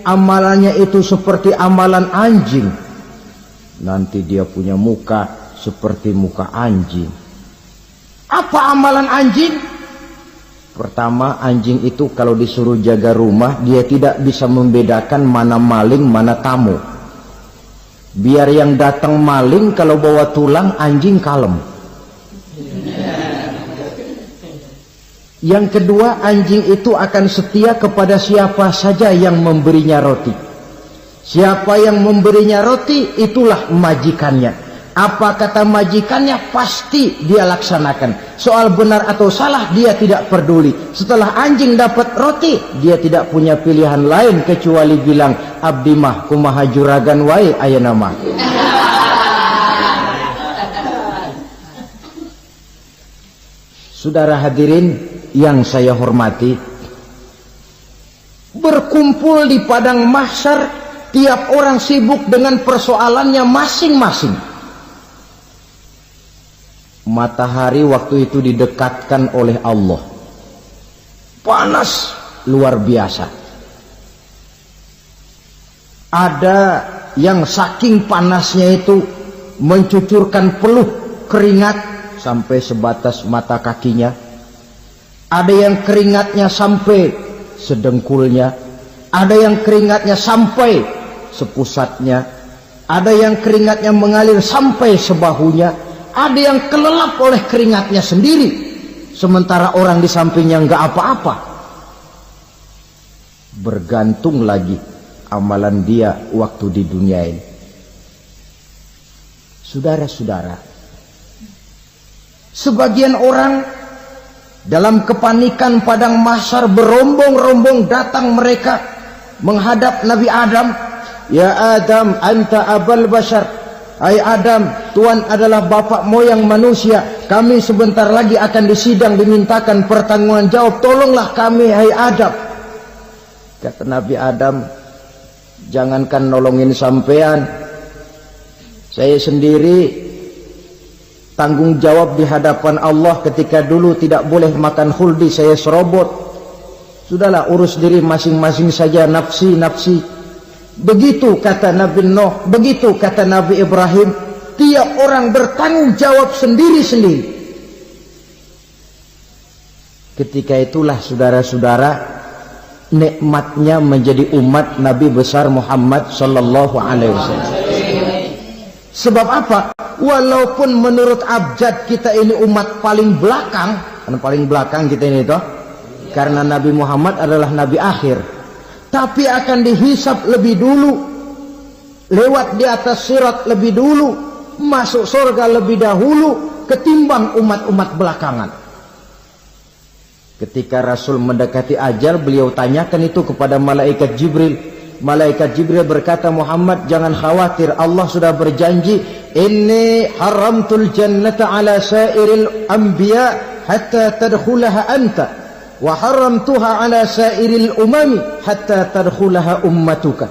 amalannya itu seperti amalan anjing, nanti dia punya muka seperti muka anjing. Apa amalan anjing? Pertama, anjing itu kalau disuruh jaga rumah, dia tidak bisa membedakan mana maling, mana tamu. Biar yang datang maling, kalau bawa tulang, anjing kalem. Yang kedua, anjing itu akan setia kepada siapa saja yang memberinya roti. Siapa yang memberinya roti, itulah majikannya. Apa kata majikannya pasti dia laksanakan. Soal benar atau salah dia tidak peduli. Setelah anjing dapat roti, dia tidak punya pilihan lain kecuali bilang, abdi mah kumaha juragan wae ayeuna mah. Saudara hadirin yang saya hormati, berkumpul di padang mahsyar, tiap orang sibuk dengan persoalannya masing-masing. Matahari waktu itu didekatkan oleh Allah, panas luar biasa. Ada yang saking panasnya itu mencucurkan peluh keringat sampai sebatas mata kakinya. Ada yang keringatnya sampai sedengkulnya, ada yang keringatnya sampai sepusatnya, ada yang keringatnya mengalir sampai sebahunya. Ada yang kelelap oleh keringatnya sendiri, sementara orang di sampingnya nggak apa-apa. Bergantung lagi amalan dia waktu di dunia ini. Saudara-saudara, sebagian orang dalam kepanikan padang mahsyar berombong-rombong datang mereka menghadap Nabi Adam. Ya Adam, anta abal bashar. Hai Adam, Tuhan adalah bapak moyang manusia. Kami sebentar lagi akan disidang, dimintakan pertanggungan jawab. Tolonglah kami, hai Adam. Kata Nabi Adam, jangankan nolongin sampean, saya sendiri tanggung jawab di hadapan Allah. Ketika dulu tidak boleh makan khuldi, saya serobot. Sudahlah, urus diri masing-masing saja, nafsi. Begitu kata Nabi Nuh, begitu kata Nabi Ibrahim. Tiap orang bertanggung jawab sendiri-sendiri. Ketika itulah saudara-saudara, nikmatnya menjadi umat Nabi besar Muhammad sallallahu alaihi wasallam. Sebab apa? Walaupun menurut abjad kita ini umat paling belakang, karena paling belakang kita ini toh, karena Nabi Muhammad adalah Nabi akhir. Tapi akan dihisap lebih dulu, lewat di atas sirat lebih dulu, masuk surga lebih dahulu ketimbang umat-umat belakangan. Ketika Rasul mendekati ajal, beliau tanyakan itu kepada malaikat Jibril. Malaikat Jibril berkata, Muhammad, jangan khawatir, Allah sudah berjanji, inni haramtul jannata ala sairil anbiya hatta tadkhulaha anta, wa haramtuha ala sairil umami hatta tadkhulaha ummatuka.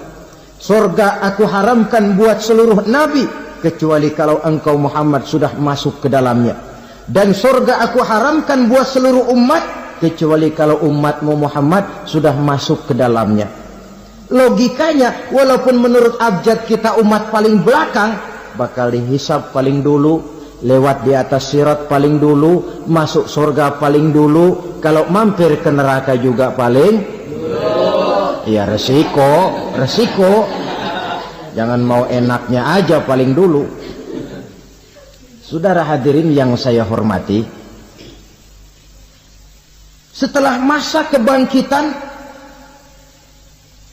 Surga aku haramkan buat seluruh nabi, kecuali kalau engkau Muhammad sudah masuk ke dalamnya. Dan surga aku haramkan buat seluruh umat, kecuali kalau umatmu Muhammad sudah masuk ke dalamnya. Logikanya, walaupun menurut abjad kita umat paling belakang, bakal dihisab paling dulu, lewat di atas sirat paling dulu, masuk surga paling dulu, kalau mampir ke neraka juga paling dulu. Ya resiko. Jangan mau enaknya aja paling dulu. Saudara hadirin yang saya hormati, setelah masa kebangkitan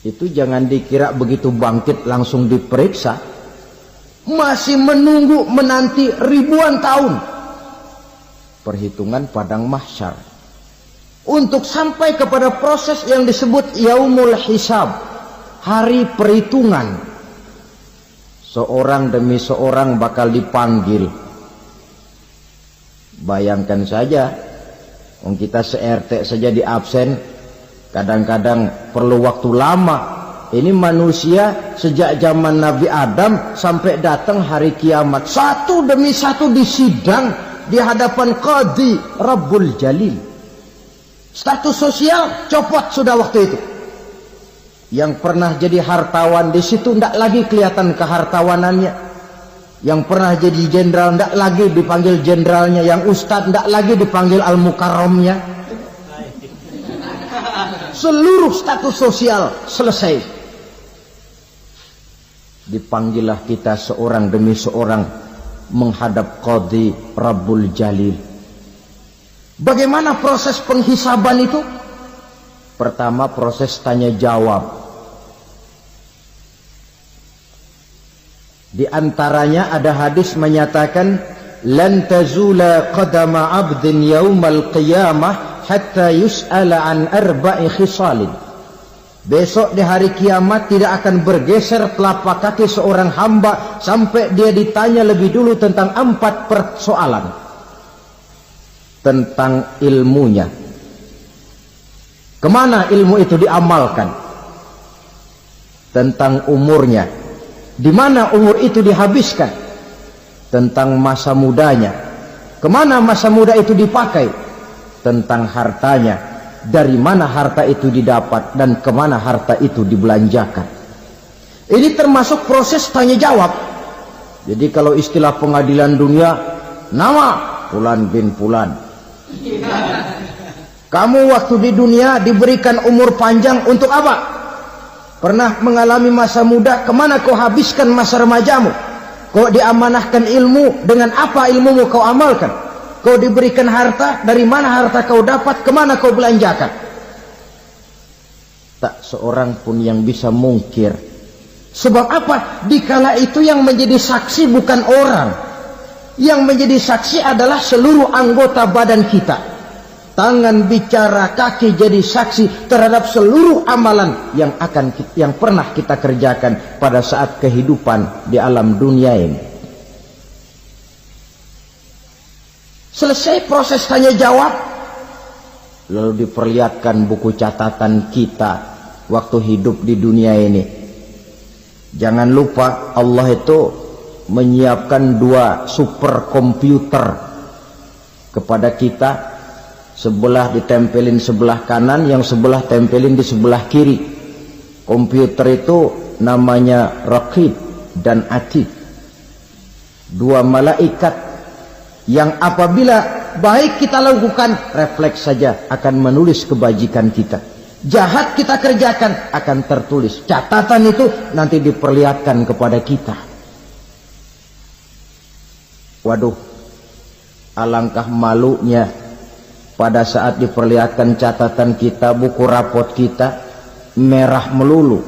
itu jangan dikira begitu bangkit langsung diperiksa. Masih menunggu menanti ribuan tahun perhitungan padang mahsyar untuk sampai kepada proses yang disebut yaumul hisab, hari perhitungan. Seorang demi seorang bakal dipanggil. Bayangkan saja, kita se-RT saja di absen, kadang-kadang perlu waktu lama. Ini manusia sejak zaman Nabi Adam sampai datang hari kiamat, satu demi satu disidang di hadapan Qadhi Rabbul Jalil. Status sosial copot sudah waktu itu. Yang pernah jadi hartawan di situ tidak lagi kelihatan kehartawanannya. Yang pernah jadi jenderal tidak lagi dipanggil jenderalnya, yang ustadz tidak lagi dipanggil al-mukarramnya. Seluruh status sosial selesai. Dipanggillah kita seorang demi seorang menghadap Qadhi Rabbul Jalil. Bagaimana proses penghisaban itu? Pertama, proses tanya jawab. Di antaranya ada hadis menyatakan, lan tazula qadama 'abdin yaumal qiyamah hatta yus'ala an arba'i khisalin. Besok di hari kiamat tidak akan bergeser telapak kaki seorang hamba sampai dia ditanya lebih dulu tentang 4 persoalan. Tentang ilmunya. Kemana ilmu itu diamalkan? Tentang umurnya. Di mana umur itu dihabiskan? Tentang masa mudanya. Kemana masa muda itu dipakai? Tentang hartanya. Dari mana harta itu didapat dan kemana harta itu dibelanjakan. Ini termasuk proses tanya jawab. Jadi kalau istilah pengadilan dunia, nama Fulan bin Fulan. Kamu waktu di dunia diberikan umur panjang untuk apa? Pernah mengalami masa muda, kemana kau habiskan masa remajamu? Kau diamanahkan ilmu, dengan apa ilmumu kau amalkan? Kau diberikan harta, dari mana harta kau dapat, kemana kau belanjakan? Tak seorang pun yang bisa mungkir. Sebab apa? Dikala itu yang menjadi saksi bukan orang. Yang menjadi saksi adalah seluruh anggota badan kita. Tangan bicara, kaki jadi saksi terhadap seluruh amalan yang pernah kita kerjakan pada saat kehidupan di alam dunia ini. Selesai proses tanya jawab, lalu diperlihatkan buku catatan kita waktu hidup di dunia ini. Jangan lupa Allah itu menyiapkan 2 superkomputer kepada kita. Sebelah ditempelin sebelah kanan, yang sebelah tempelin di sebelah kiri. Komputer itu namanya Raqib dan Atid. 2 malaikat yang apabila baik kita lakukan, refleks saja akan menulis kebajikan kita. Jahat kita kerjakan akan tertulis. Catatan itu nanti diperlihatkan kepada kita. Waduh, alangkah malunya pada saat diperlihatkan catatan kita, buku rapot kita merah melulu.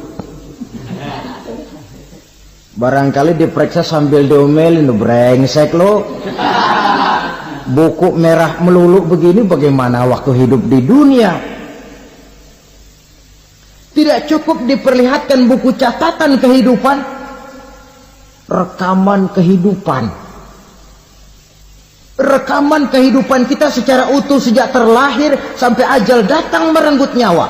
Barangkali diperiksa sambil diomelin, brengsek lo. buku merah melulu begini, bagaimana waktu hidup di dunia? Tidak cukup diperlihatkan buku catatan kehidupan, rekaman kehidupan. Rekaman kehidupan kita secara utuh sejak terlahir sampai ajal datang merenggut nyawa.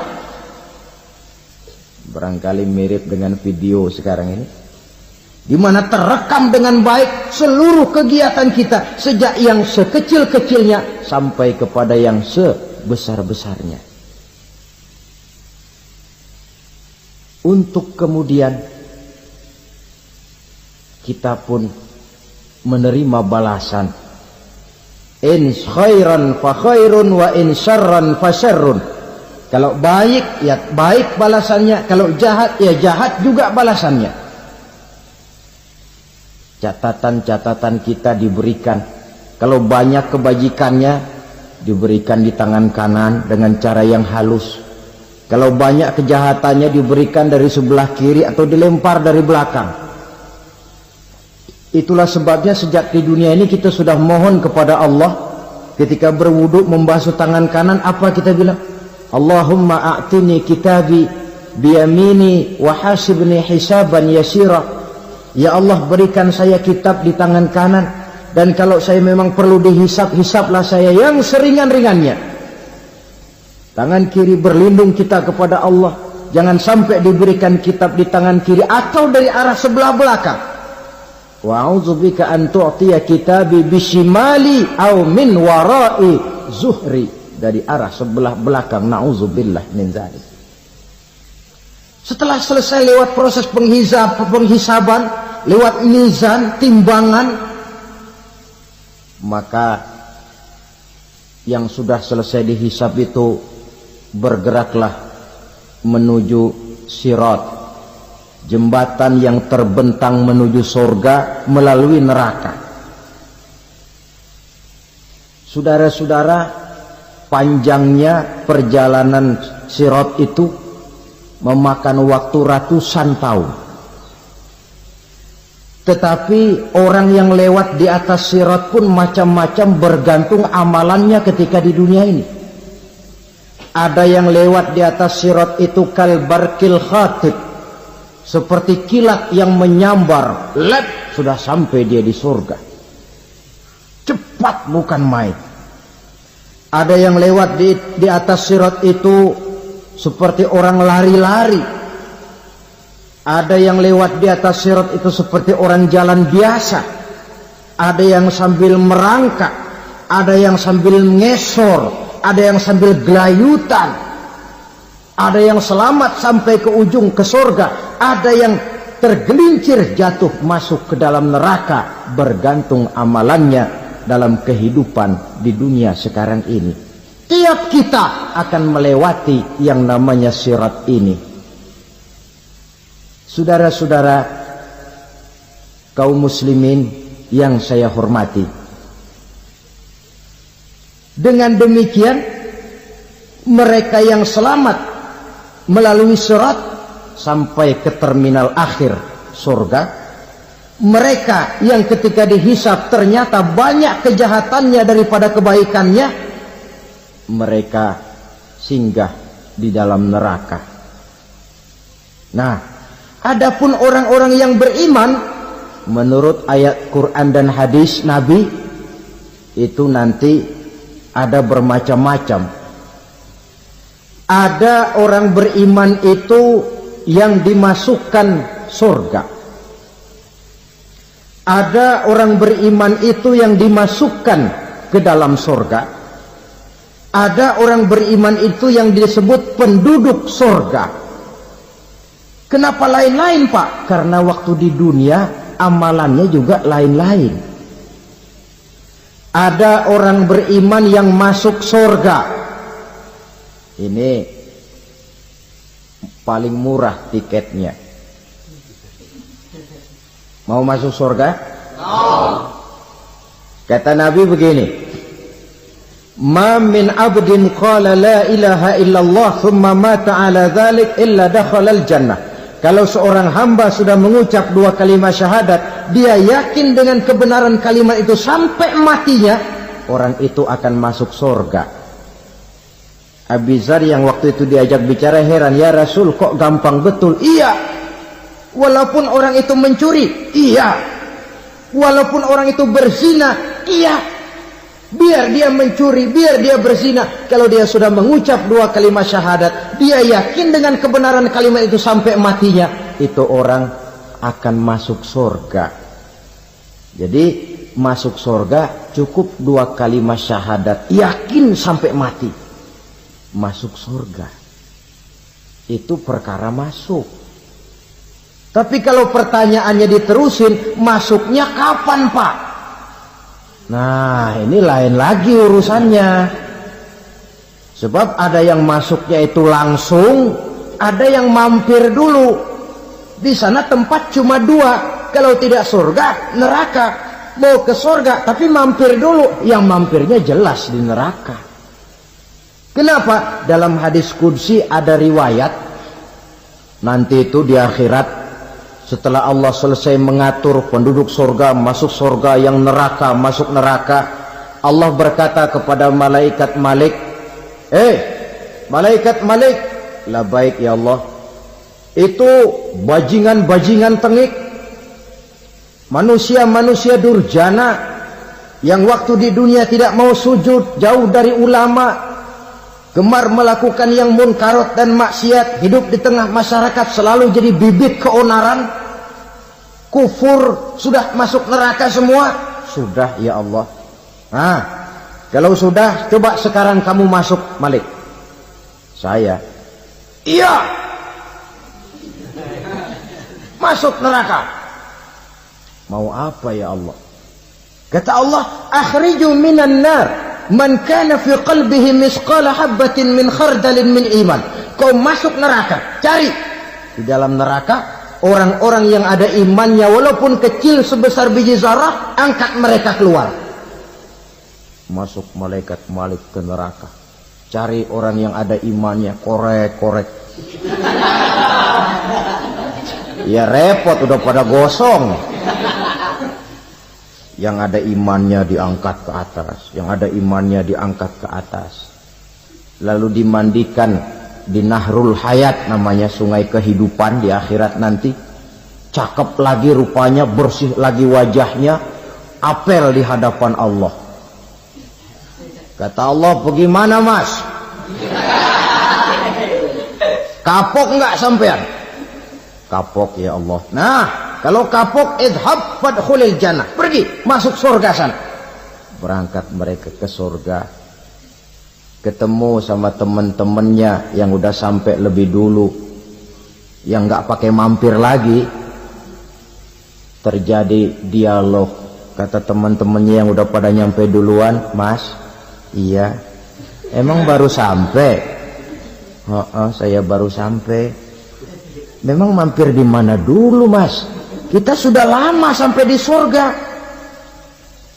Barangkali mirip dengan video sekarang ini, di mana terekam dengan baik seluruh kegiatan kita sejak yang sekecil-kecilnya sampai kepada yang sebesar-besarnya. Untuk kemudian kita pun menerima balasan. In khairan fa khairun wa in syarran fa syarrun. Kalau baik ya baik balasannya, kalau jahat ya jahat juga balasannya. Catatan-catatan kita diberikan. Kalau banyak kebajikannya diberikan di tangan kanan dengan cara yang halus. Kalau banyak kejahatannya diberikan dari sebelah kiri atau dilempar dari belakang. Itulah sebabnya sejak di dunia ini kita sudah mohon kepada Allah. Ketika berwudu membasuh tangan kanan, apa kita bilang? Allahumma a'tini kitabi biyamini wa hasibni hisaban yasira. Ya Allah, berikan saya kitab di tangan kanan, dan kalau saya memang perlu dihisap, hisaplah saya yang seringan-ringannya. Tangan kiri berlindung kita kepada Allah, jangan sampai diberikan kitab di tangan kiri atau dari arah sebelah belakang. Wa a'udzubika an tu'tiya kitabi bishimali aw min wara'i zuhri, dari arah sebelah belakang. Na'udzubillah min dzalik. Setelah selesai lewat proses penghisaban, lewat mizan, timbangan, maka yang sudah selesai dihisab itu bergeraklah menuju sirat, jembatan yang terbentang menuju surga melalui neraka. Saudara-saudara, panjangnya perjalanan sirat itu memakan waktu ratusan tahun. Tetapi orang yang lewat di atas sirat pun macam-macam, bergantung amalannya ketika di dunia ini. Ada yang lewat di atas sirat itu kal barkil khatib, seperti kilat yang menyambar, lep, sudah sampai dia di surga. Cepat bukan main. Ada yang lewat di atas sirat itu seperti orang lari-lari. Ada yang lewat di atas sirat itu seperti orang jalan biasa. Ada yang sambil merangkak, ada yang sambil ngesor, ada yang sambil gelayutan, ada yang selamat sampai ke ujung ke surga, ada yang tergelincir jatuh masuk ke dalam neraka, bergantung amalannya dalam kehidupan di dunia sekarang ini. Tiap kita akan melewati yang namanya sirat ini. Saudara-saudara kaum muslimin yang saya hormati, dengan demikian mereka yang selamat melalui sirat sampai ke terminal akhir surga, mereka yang ketika dihisab ternyata banyak kejahatannya daripada kebaikannya, mereka singgah di dalam neraka. Nah, adapun orang-orang yang beriman menurut ayat Quran dan hadis Nabi itu nanti ada bermacam-macam. Ada orang beriman itu yang dimasukkan surga. Ada orang beriman itu yang dimasukkan ke dalam surga. Ada orang beriman itu yang disebut penduduk surga. Kenapa lain-lain, Pak? Karena waktu di dunia amalannya juga lain-lain. Ada orang beriman yang masuk surga. Ini paling murah tiketnya. Mau masuk surga? Kata Nabi begini, ma min abdin qala la ilaha illallah thumma mata ala dhalik illa dakhalal jannah. Kalau seorang hamba sudah mengucap dua kalimat syahadat, dia yakin dengan kebenaran kalimat itu sampai matinya, orang itu akan masuk surga. Abi Dzar yang waktu itu diajak bicara heran, ya Rasul kok gampang betul? Iya, walaupun orang itu mencuri, iya, walaupun orang itu berzina, iya, biar dia mencuri, biar dia berzina, kalau dia sudah mengucap 2 kalimat syahadat, dia yakin dengan kebenaran kalimat itu sampai matinya, itu orang akan masuk surga. Jadi masuk surga cukup 2 kalimat syahadat, yakin sampai mati, masuk surga. Itu perkara masuk. Tapi kalau pertanyaannya diterusin, masuknya kapan Pak? Nah ini lain lagi urusannya. Sebab ada yang masuknya itu langsung, ada yang mampir dulu. Di sana tempat cuma 2. Kalau tidak surga, neraka. Mau ke surga, tapi mampir dulu. Yang mampirnya jelas di neraka. Kenapa? Dalam hadis qudsi ada riwayat. Nanti itu di akhirat, setelah Allah selesai mengatur penduduk surga, masuk surga, yang neraka, masuk neraka, Allah berkata kepada malaikat Malik, malaikat Malik, labaik ya Allah. Itu bajingan-bajingan tengik, manusia-manusia durjana yang waktu di dunia tidak mau sujud, jauh dari ulama, gemar melakukan yang munkarat dan maksiat, hidup di tengah masyarakat selalu jadi bibit keonaran, kufur, sudah masuk neraka semua. Sudah ya Allah. Nah, kalau sudah, coba sekarang kamu masuk Malik. Saya, iya, masuk neraka. Mau apa ya Allah? Kata Allah, akhriju minan nar man kana fi qalbihi misqala habatin min khardalin min iman. Kau masuk neraka, cari di dalam neraka orang-orang yang ada imannya walaupun kecil sebesar biji zarah, angkat mereka keluar. Masuk malaikat Malik ke neraka, cari orang yang ada imannya, korek-korek. Ya repot, udah pada gosong. Yang ada imannya diangkat ke atas, yang ada imannya diangkat ke atas, lalu dimandikan di Nahrul Hayat, namanya sungai kehidupan di akhirat nanti. Cakep lagi rupanya, bersih lagi wajahnya, apel di hadapan Allah. Kata Allah, bagaimana Mas? Kapok nggak sampean? Kapok ya Allah. Nah, kalau kapok, idhab fadkhulil jannah, pergi masuk surga sana. Berangkat mereka ke surga, ketemu sama teman-temannya yang udah sampai lebih dulu, yang nggak pakai mampir lagi. Terjadi dialog. Kata teman-temannya yang udah pada nyampe duluan, Mas, iya, emang baru sampai? Saya baru sampai. Memang mampir di mana dulu Mas? Kita sudah lama sampai di surga.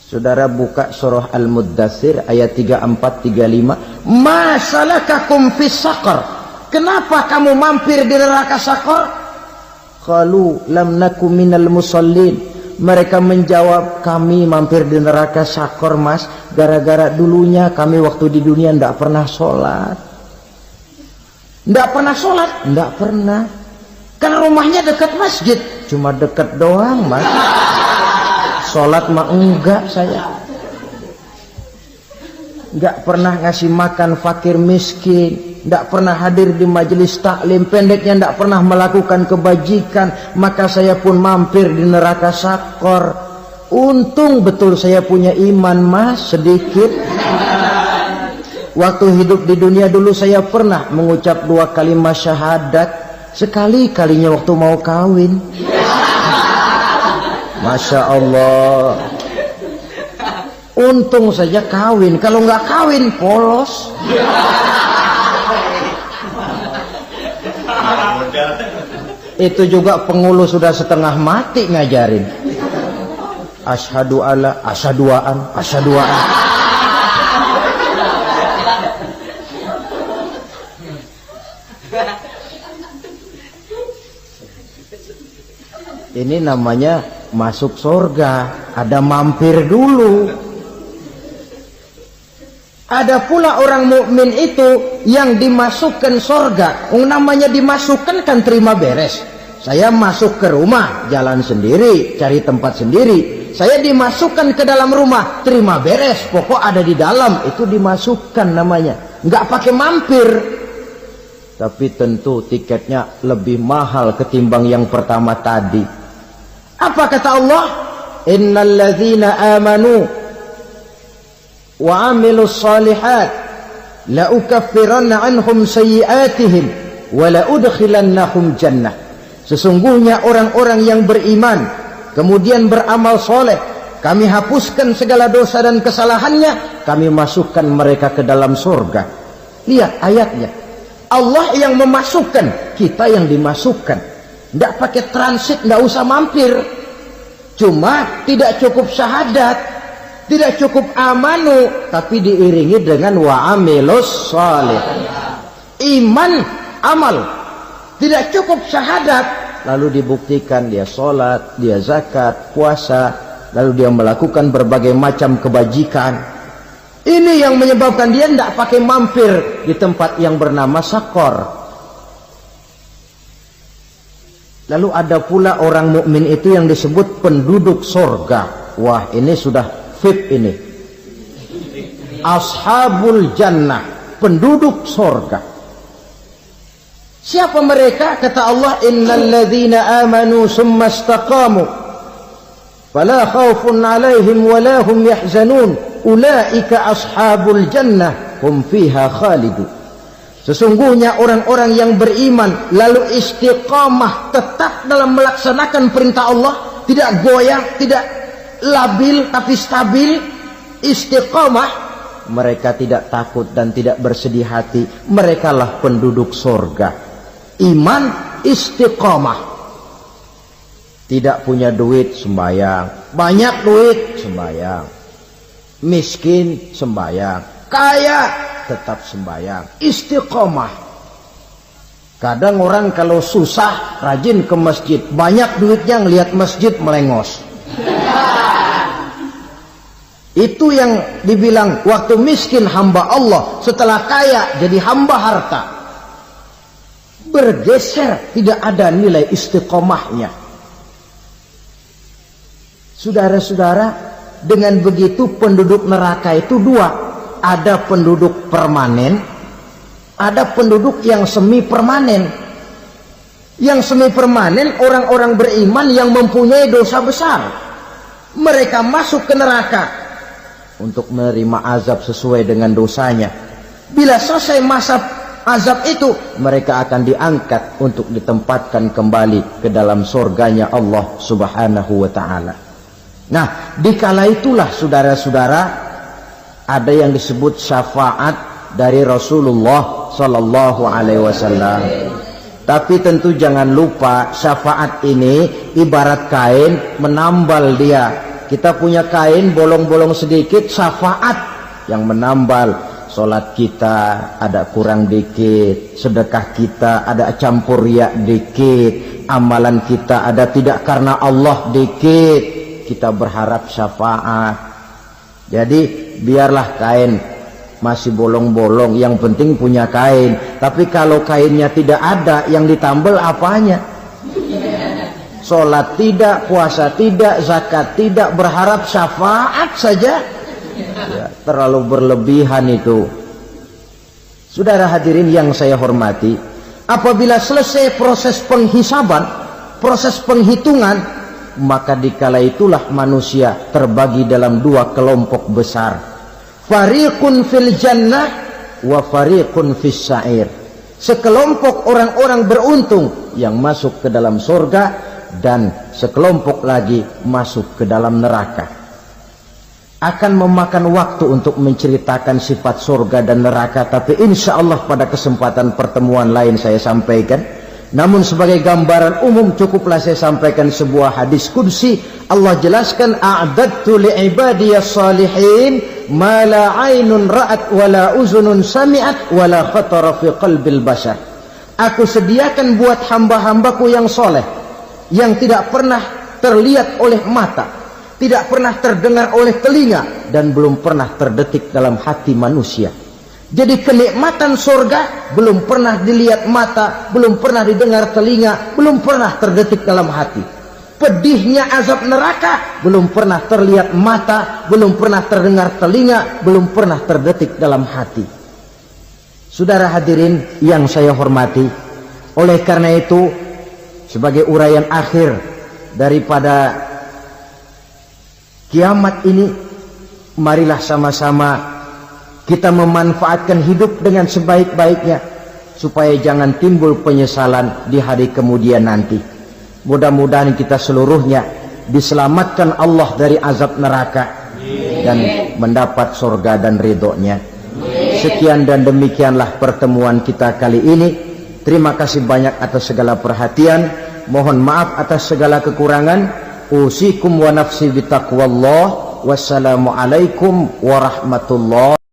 Saudara buka surah Al-Muddatsir ayat 34-35. Ma salakakum fis saqar? Kenapa kamu mampir di neraka Saqar? Qalu lam nakum minal musallin. Mereka menjawab, kami mampir di neraka Saqar Mas, gara-gara dulunya kami waktu di dunia tidak pernah sholat. Tidak pernah sholat? Tidak pernah. Karena rumahnya dekat masjid, cuma dekat doang Mas. Sholat mah enggak saya. Enggak pernah ngasih makan fakir miskin, enggak pernah hadir di majelis taklim, pendeknya enggak pernah melakukan kebajikan, maka saya pun mampir di neraka Saqar. Untung betul saya punya iman Mas, sedikit. Waktu hidup di dunia dulu saya pernah mengucap 2 kalimat syahadat. Sekali-kalinya waktu mau kawin. Masya Allah. Untung saja kawin. Kalau nggak kawin polos. Itu juga pengulu sudah setengah mati ngajarin. Asyhadu alla, asyaduaan, asyaduaan. Ini namanya masuk surga, ada mampir dulu. Ada pula orang mukmin itu yang dimasukkan surga. Namanya dimasukkan kan terima beres. Saya masuk ke rumah, jalan sendiri, cari tempat sendiri. Saya dimasukkan ke dalam rumah, terima beres. Pokok ada di dalam, itu dimasukkan namanya. Nggak pakai mampir. Tapi tentu tiketnya lebih mahal ketimbang yang pertama tadi. Apa kata Allah? Innal ladzina amanu wa amilus salihat la ukaffiranna anhum sayyi'atihim wa la udkhilannahum jannah. Sesungguhnya orang-orang yang beriman kemudian beramal soleh, kami hapuskan segala dosa dan kesalahannya, kami masukkan mereka ke dalam surga. Lihat ayatnya, Allah yang memasukkan, kita yang dimasukkan. Tidak pakai transit, tidak usah mampir. Cuma tidak cukup syahadat, tidak cukup amanu, tapi diiringi dengan wa'amilus salih. Iman, amal. Tidak cukup syahadat, lalu dibuktikan dia sholat, dia zakat, puasa, lalu dia melakukan berbagai macam kebajikan. Ini yang menyebabkan dia tidak pakai mampir di tempat yang bernama sakor. Lalu ada pula orang mukmin itu yang disebut penduduk surga. Wah, ini sudah VIP ini. Ashabul jannah, penduduk surga. Siapa mereka? Kata Allah, innal ladzina amanu summa istaqamu fala khaufun 'alaihim wa la hum yahzanun ulaika ashabul jannah hum fiha khalidun. Sesungguhnya orang-orang yang beriman lalu istiqamah, tetap dalam melaksanakan perintah Allah, tidak goyang, tidak labil tapi stabil, istiqamah, mereka tidak takut dan tidak bersedih hati. Merekalah penduduk surga. Iman, istiqamah. Tidak punya duit, sembahyang. Banyak duit, sembahyang. Miskin, sembahyang. Kaya, tetap sembahyang. Istiqamah. Kadang orang kalau susah rajin ke masjid, banyak duitnya ngelihat masjid melengos. Itu yang dibilang waktu miskin hamba Allah, setelah kaya jadi hamba harta. Bergeser, tidak ada nilai istiqomahnya. Saudara-saudara, dengan begitu penduduk neraka itu dua. Ada penduduk permanen, ada penduduk yang semi permanen. Yang semi permanen orang-orang beriman yang mempunyai dosa besar. Mereka masuk ke neraka untuk menerima azab sesuai dengan dosanya. Bila selesai masa azab itu, mereka akan diangkat untuk ditempatkan kembali ke dalam surganya Allah Subhanahu wa ta'ala. Nah, dikala itulah saudara-saudara, ada yang disebut syafaat dari Rasulullah Sallallahu Alaihi Wasallam. Tapi tentu jangan lupa, syafaat ini ibarat kain menambal dia. Kita punya kain bolong-bolong sedikit, syafaat yang menambal. Salat kita ada kurang dikit, sedekah kita ada campur riak dikit, amalan kita ada tidak karena Allah dikit, kita berharap syafaat. Jadi biarlah kain masih bolong-bolong, yang penting punya kain. Tapi kalau kainnya tidak ada, yang ditambal apanya? Salat tidak, puasa tidak, zakat tidak, berharap syafaat saja. Ya, terlalu berlebihan itu. Saudara hadirin yang saya hormati, apabila selesai proses penghisaban, proses penghitungan, maka dikala itulah manusia terbagi dalam dua kelompok besar. Fariqun fil jannah wa fariqun fis sa'ir. Sekelompok orang-orang beruntung yang masuk ke dalam surga, dan sekelompok lagi masuk ke dalam neraka. Akan memakan waktu untuk menceritakan sifat surga dan neraka, tapi insya Allah pada kesempatan pertemuan lain saya sampaikan. Namun sebagai gambaran umum cukuplah saya sampaikan sebuah hadis qudsi. Allah jelaskan, a'dadtu li'ibadiyas salihin ma la 'ainun ra'at wa la uzunun sami'at wa la khatara fi qalbil bashar. Aku sediakan buat hamba-hambaku yang soleh, yang tidak pernah terlihat oleh mata, tidak pernah terdengar oleh telinga, dan belum pernah terdetik dalam hati manusia. Jadi kenikmatan surga belum pernah dilihat mata, belum pernah didengar telinga, belum pernah terdetik dalam hati. Pedihnya azab neraka belum pernah terlihat mata, belum pernah terdengar telinga, belum pernah terdetik dalam hati. Saudara hadirin yang saya hormati, oleh karena itu sebagai uraian akhir daripada kiamat ini, marilah sama-sama kita memanfaatkan hidup dengan sebaik-baiknya supaya jangan timbul penyesalan di hari kemudian nanti. Mudah-mudahan kita seluruhnya diselamatkan Allah dari azab neraka dan mendapat surga dan ridhonya. Sekian dan demikianlah pertemuan kita kali ini. Terima kasih banyak atas segala perhatian. Mohon maaf atas segala kekurangan. Usikum wa nafsi bitaqwallah. Wassalamualaikum warahmatullahi